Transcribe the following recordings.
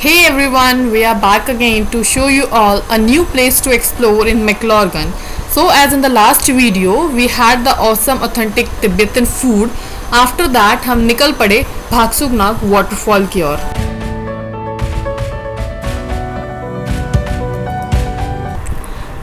Hey everyone, we are back again to show you all a new place to explore in McLorgan. So, as in the last video, we had the awesome authentic Tibetan food. After that, हम निकल पड़े भागसुगनाग waterfall की ओर।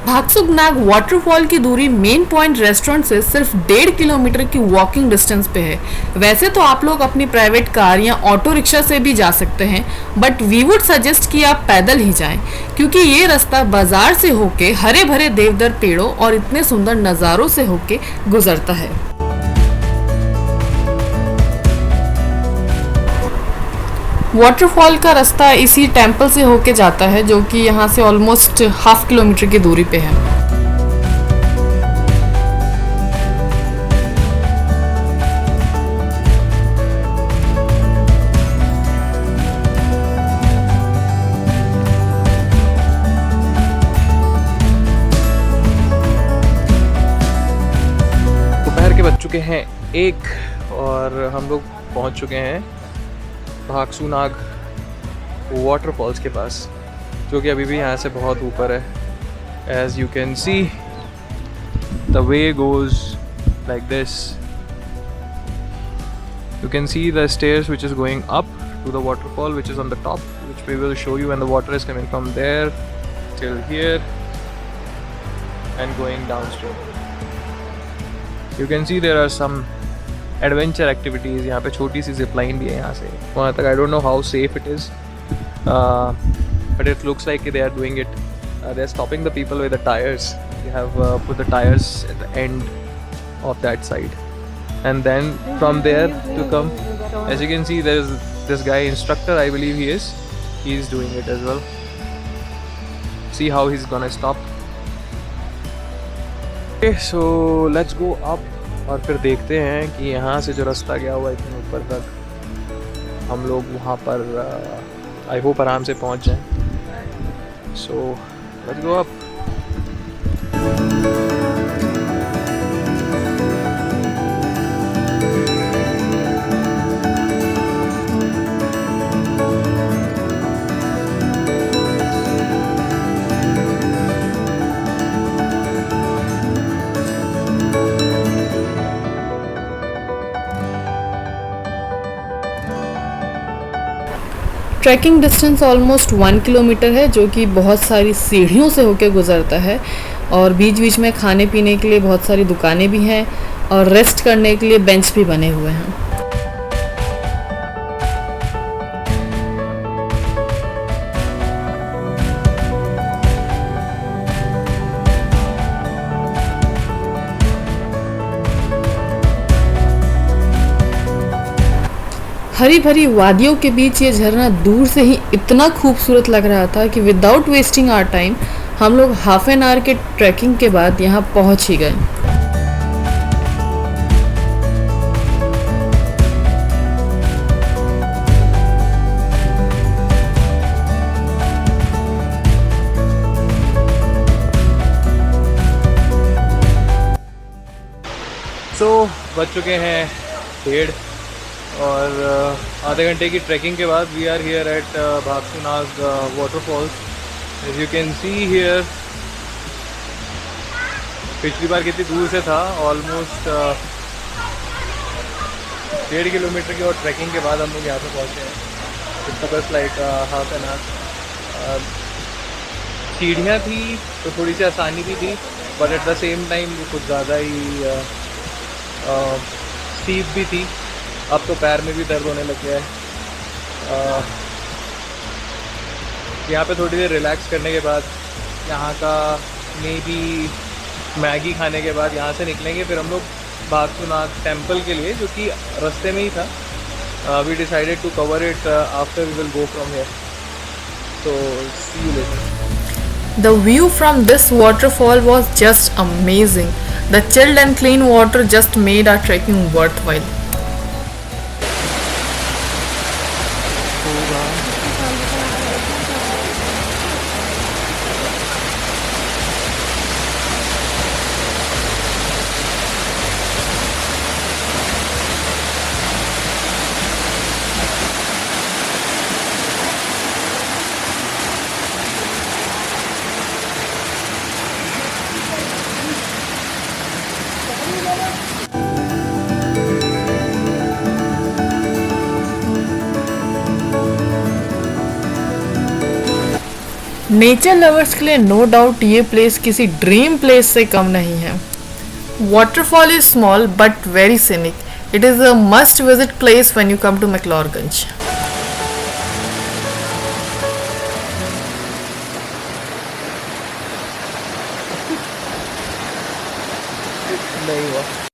भागसुगनाग waterfall की दूरी main point restaurant से सिर्फ 1.5 kilometre की walking distance पे है। वैसे तो आप लोग अपनी प्राइवेट कार या ऑटो रिक्शा से भी जा सकते हैं, बट वी वुड सजेस्ट कि आप पैदल ही जाएं, क्योंकि ये रास्ता बाजार से होके हरे भरे देवदार पेड़ों और इतने सुंदर नज़ारों से होके गुजरता है। वाटरफॉल का रास्ता इसी टेंपल से होके जाता है, जो कि यहाँ से ऑलमोस्ट 1/2 किलोमीटर की दूरी पे है। दोपहर के बज चुके हैं 1 और हम लोग पहुंच चुके हैं भागसुनाग वाटरफॉल्स के पास, जो कि अभी भी यहाँ से बहुत ऊपर है। As you can see the way goes like this. You can see the stairs which is going up to the waterfall which is on the top, which we will show you, and the water is coming from there till here and going downstream. You can see there are some adventure activities. यहाँ पे छोटी सी zip line भी है यहाँ से वहाँ तक। I don't know how safe it is, but it looks like they are doing it. They are stopping the people with the tyres. They have put the tyres at the end of that side, and then from there to come, as you can see there is this guy instructor, I believe he is doing it as well. See how he is gonna stop. Okay, so let's go up और फिर देखते हैं कि यहाँ से जो रास्ता गया हुआ इतने ऊपर तक, हम लोग वहाँ पर आई होप आराम से पहुँच जाएं। So let's go up. Trekking distance almost 1 kilometre है, जो कि बहुत सारी सीढ़ियों से होकर गुजरता है, और बीच बीच में खाने पीने के लिए बहुत सारी दुकानें भी हैं और रेस्ट करने के लिए बेंच भी बने हुए हैं। हरी भरी वादियों के बीच ये झरना दूर से ही इतना खूबसूरत लग रहा था कि विदाउट वेस्टिंग आवर टाइम हम लोग हाफ एन आवर के ट्रैकिंग के बाद यहाँ पहुँच ही गए। सो बज चुके हैं 1:30 और आधे घंटे की ट्रैकिंग के बाद we are here at Bhagsunag waterfalls. As you can see here, पिछली बार कितनी दूर से था, ऑलमोस्ट 1.5 किलोमीटर की और ट्रैकिंग के बाद हम लोग यहाँ पे पहुँचे हैं। इट्स बस लाइक हाफ एन आवर। सीढ़ियाँ थी तो थोड़ी सी आसानी भी थी, but at the same time कुछ ज़्यादा ही स्टीप भी थी। अब तो पैर में भी दर्द होने लग गया है। यहाँ पे थोड़ी देर रिलैक्स करने के बाद, यहाँ का मे बी मैगी खाने के बाद यहाँ से निकलेंगे। फिर हम लोग भागसुनाग टेम्पल के लिए, जो कि रास्ते में ही था। We decided to cover it after we will go from here. So see you later. The view from this waterfall was just amazing. The chilled and clean water just made our trekking worthwhile. Nature lovers के लिए no doubt ये place किसी dream place से कम नहीं है। Waterfall is small but very scenic. It is a must visit place when you come to McLeodganj. नहीं हुआ